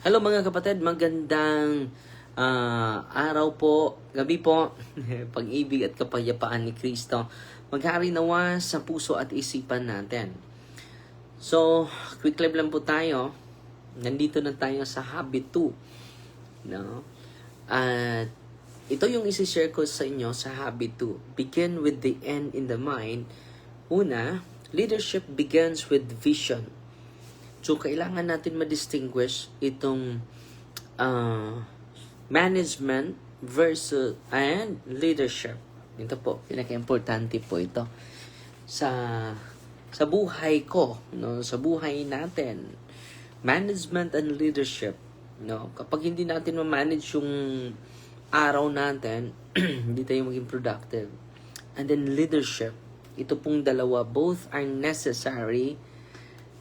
Hello mga kapatid, magandang araw po, gabi po, pag-ibig at kapayapaan ni Kristo. Maghari nawa sa puso at isipan natin. So, quick clip lang po tayo. Nandito na tayo sa habit 2. No? At ito yung isi-share ko sa inyo sa habit 2. Begin with the end in the mind. Una, leadership begins with vision. So, kailangan natin ma-distinguish itong management versus and leadership. Ito po, pinaka-importante po ito sa buhay ko, no, sa buhay natin. Management and leadership, no. Kapag hindi natin ma-manage yung araw natin, hindi tayo maging productive. And then leadership, ito pong dalawa, both are necessary.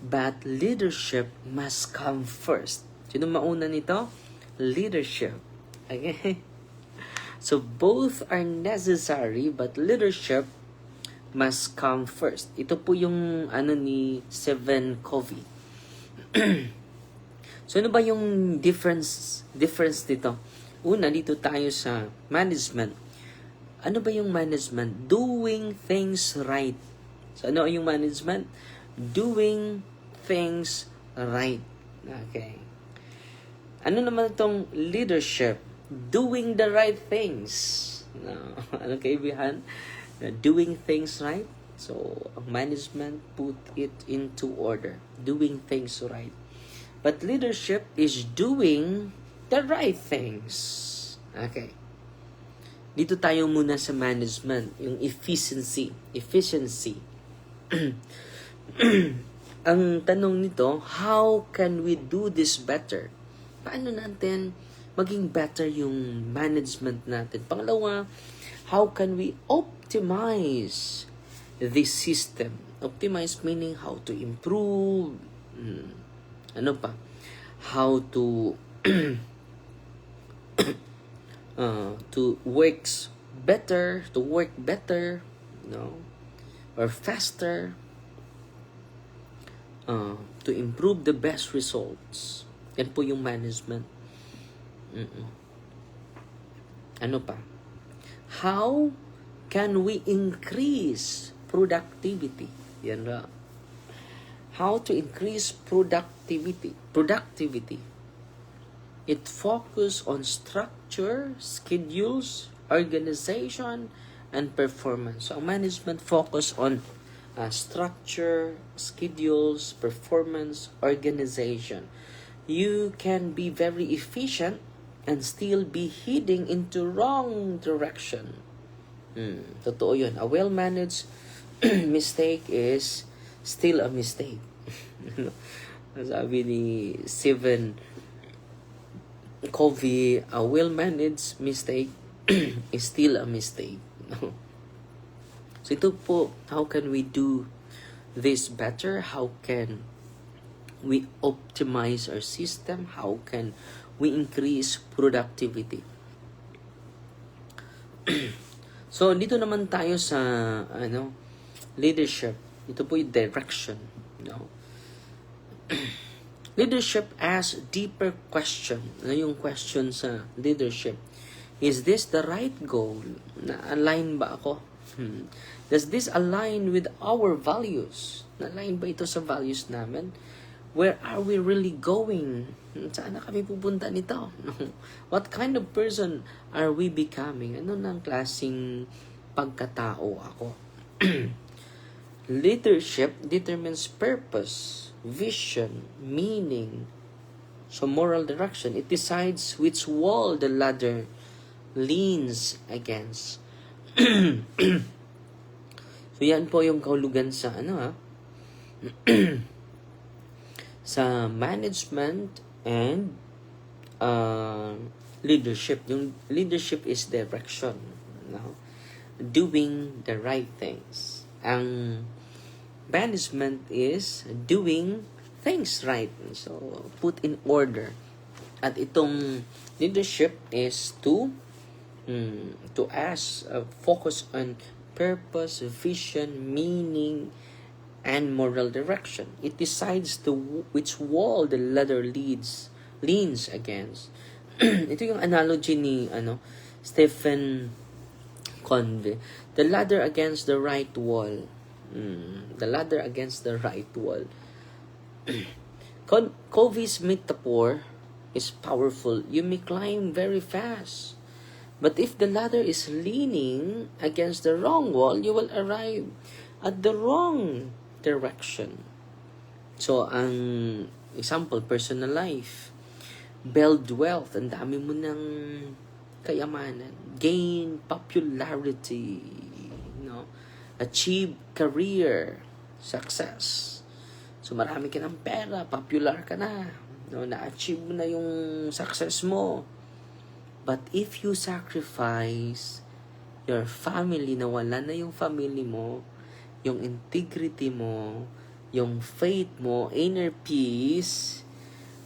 But leadership must come first. Sino mauna nito? Leadership. Okay? So both are necessary, but leadership must come first. Ito po yung ni Stephen Covey. So ano ba yung difference dito? Una, dito tayo sa management. Ano ba yung management? Doing things right. So ano yung management? Doing things right. Okay. Ano naman itong leadership? Doing the right things. No. Ano kaibigan? Doing things right. So, ang management put it into order. Doing things right. But leadership is doing the right things. Okay. Dito tayo muna sa management. Yung efficiency. Ang tanong nito, how can we do this better? Paano natin maging better yung management natin? Pangalawa, how can we optimize this system? Optimize meaning how to improve. Ano pa? How to to work better, no? Or faster. To improve the best results. Yan po yung management. Ano pa? How can we increase productivity? Yan na. How to increase productivity. It focus on structure, schedules, organization, and performance. So, management focus on structure, schedules, performance, organization. You can be very efficient and still be heading into wrong direction. Totoo yun. A well-managed mistake is still a mistake. Sabi ni Stephen Covey, a well-managed mistake is still a mistake. So ito po, how can we do this better? How can we optimize our system? How can we increase productivity? So dito naman tayo sa leadership. Ito po yung direction. No? Leadership asks deeper question. Ano yung question sa leadership? Is this the right goal? Na-align ba ako? Does this align with our values? Na-align ba ito sa values namin? Where are we really going? Saan na kami pupunta nito? What kind of person are we becoming? Ano nang klaseng pagkatao ako? Leadership determines purpose, vision, meaning, so moral direction. It decides which wall the ladder leans against. So yan po yung kahulugan sa sa management and leadership. Yung leadership is direction, no? Doing the right things. Ang management is doing things right. So put in order. At itong leadership is to focus on purpose, vision, meaning, and moral direction. It decides which wall the ladder leads leans against. Ito yung analogy ni Stephen Convey. The ladder against the right wall. The ladder against the right wall. Covey's metaphor is powerful. You may climb very fast. But if the ladder is leaning against the wrong wall, you will arrive at the wrong direction. So, ang example, personal life. Build wealth. Ang dami mo ng kayamanan. Gain popularity. Achieve career success. So, marami ka ng pera. Popular ka na. Na-achieve mo na yung success mo. But if you sacrifice your family, nawala na yung family mo, yung integrity mo, yung faith mo, inner peace,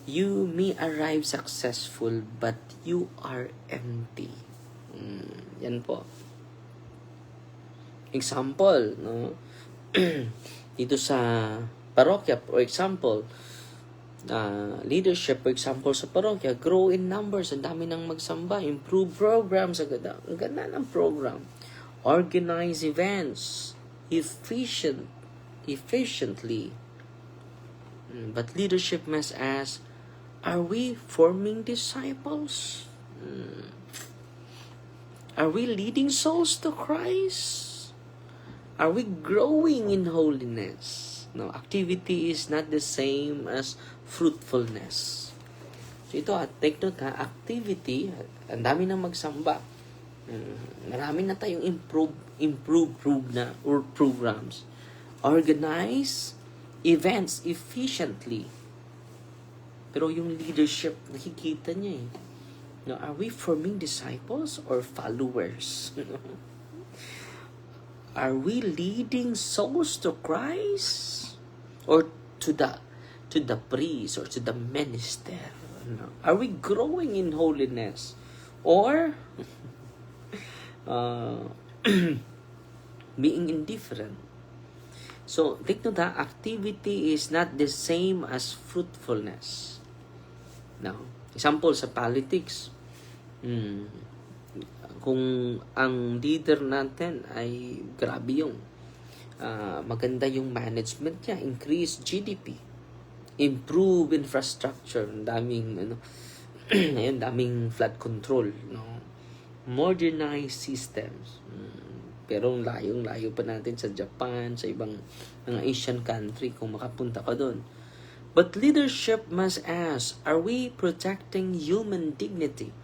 you may arrive successful, but you are empty. Yan po. Example, dito sa parokya, for example, leadership, for example, sa parokya, grow in numbers, ang dami nang magsamba, improve programs, ang ganda ng program, organize events, efficiently. But leadership must ask, are we forming disciples? Are we leading souls to Christ? Are we growing in holiness? No, activity is not the same as fruitfulness. So ito, take note activity, ang dami nang magsamba. Marami na tayong improve na or programs. Organize events efficiently. Pero yung leadership, nakikita niya eh. No, are we forming disciples or followers? Are we leading souls to Christ or to the priest or to the minister? No. Are we growing in holiness or being indifferent? So, take note that activity is not the same as fruitfulness. Now, example sa politics. Kung ang leader natin ay grabe yung maganda yung management niya, increase GDP, improve infrastructure, daming daming flood control, modernize systems. Pero layo pa natin sa Japan, sa ibang mga Asian country kung makapunta ka doon. But leadership must ask, are we protecting human dignity?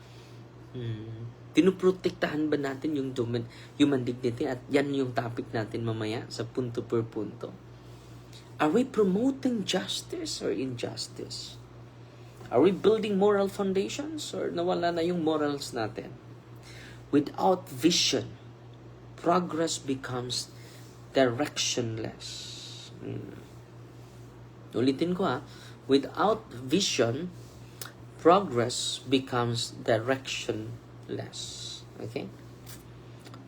Pinuprotektahan ba natin yung human dignity? At yan yung topic natin mamaya sa punto per punto. Are we promoting justice or injustice? Are we building moral foundations or nawala na yung morals natin? Without vision, progress becomes directionless. Ulitin ko without vision, progress becomes directionless. Okay?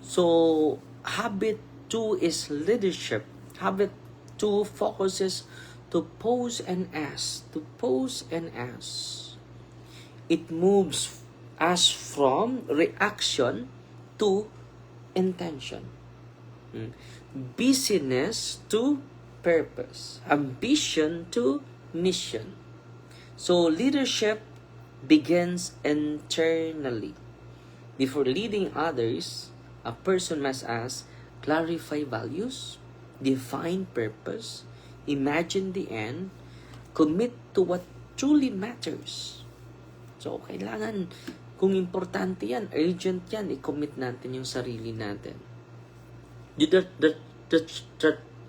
So, habit 2 is leadership. Habit 2 focuses to pose and ask. To pose and ask. It moves us from reaction to intention. Busyness to purpose. Ambition to mission. So, leadership begins internally. Before leading others, a person must ask, clarify values, define purpose, imagine the end, commit to what truly matters. So, kailangan, kung importante yan, urgent yan, i-commit natin yung sarili natin.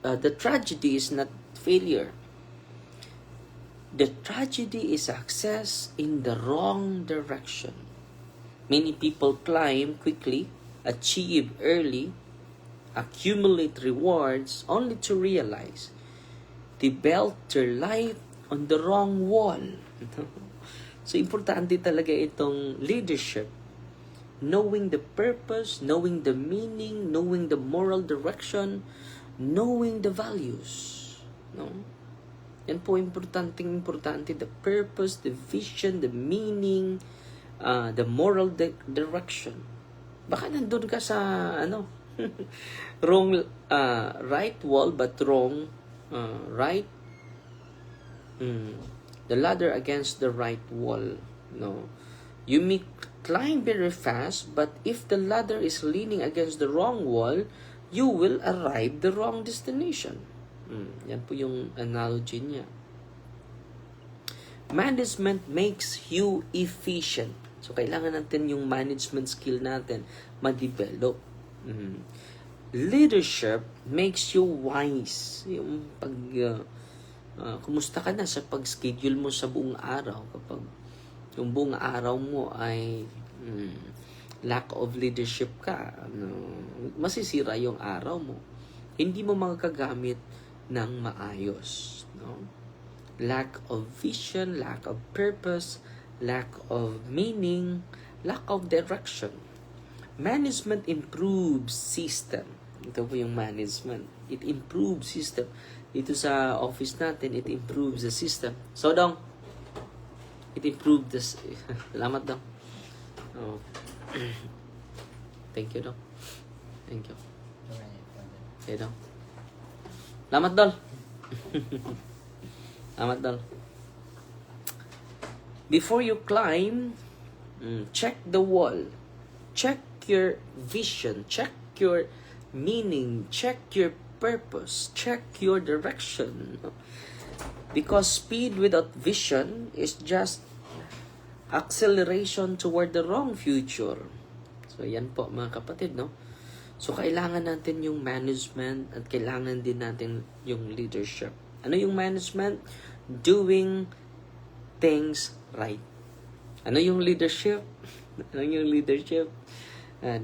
The tragedy is not failure. The tragedy is success in the wrong direction. Many people climb quickly, achieve early, accumulate rewards, only to realize they built their life on the wrong wall. So, importante talaga itong leadership. Knowing the purpose, knowing the meaning, knowing the moral direction, knowing the values. No? Yan po importante. The purpose, the vision, the meaning, the moral direction. Baka nandun ka sa, wrong, right wall, but wrong, right, the ladder against the right wall. No, you may climb very fast, but if the ladder is leaning against the wrong wall, you will arrive the wrong destination. Yan po yung analogy niya. Management makes you efficient. So, kailangan natin yung management skill natin ma-develop. Leadership makes you wise. Yung pag kumusta ka na sa pag-schedule mo sa buong araw, kapag yung buong araw mo ay lack of leadership ka, masisira yung araw mo. Hindi mo magagamit ng maayos. Lack of vision, lack of purpose, lack of meaning, lack of direction. Management improves system. Ito po yung management. It improves system. Dito sa office natin, it improves the system. So, Dong, it improves the... Salamat, Dong. Oh. Thank you, Dong. Thank you. Okay, Dong. Salamat, Dol. Salamat, Dol. Before you climb, check the wall. Check your vision. Check your meaning. Check your purpose. Check your direction. Because speed without vision is just acceleration toward the wrong future. So, yan po mga kapatid, no? So, kailangan natin yung management at kailangan din natin yung leadership. Ano yung management? Doing things right. Ano yung leadership? Ano yung leadership?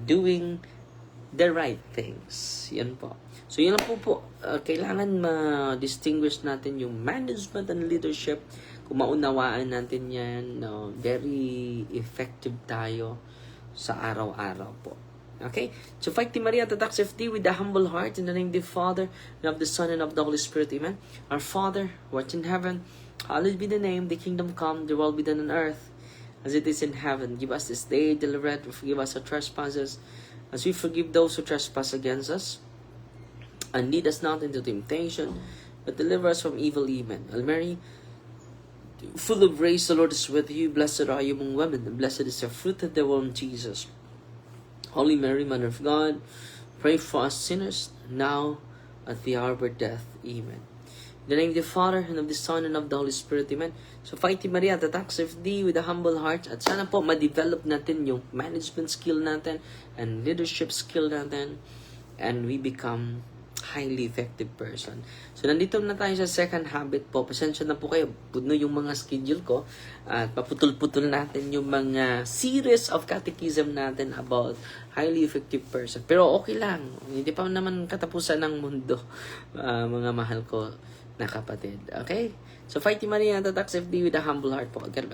Doing the right things. Yan po. So, yan lang po. Kailangan ma-distinguish natin yung management and leadership. Kung maunawaan natin yan, very effective tayo sa araw-araw po. Okay? So, fight Team Maria, Tatak FD with a humble heart in the name of the Father, and of the Son, and of the Holy Spirit. Amen. Our Father, who art in heaven, hallowed be the name, the kingdom come, the will be done on earth, as it is in heaven. Give us this day daily bread, forgive us our trespasses, as we forgive those who trespass against us. And lead us not into temptation, but deliver us from evil. Amen. Hail Mary, full of grace, the Lord is with you. Blessed are you among women, and blessed is the fruit of the womb, Jesus. Holy Mary, Mother of God, pray for us sinners, now at the hour of our death. Amen. In the name of the Father, and of the Son, and of the Holy Spirit. Amen. So, fight Team Maria, Tatak FD with a humble heart. At sana po, ma-develop natin yung management skill natin and leadership skill natin. And we become highly effective person. So, nandito na tayo sa second habit po. Pasensya na po kayo. Puno yung mga schedule ko. At paputol-putol natin yung mga series of catechism natin about highly effective person. Pero okay lang. Hindi pa naman katapusan ng mundo, mga mahal ko na kapatid. Okay? So, fight Team Maria, Tatak FD with a humble heart po. God bless.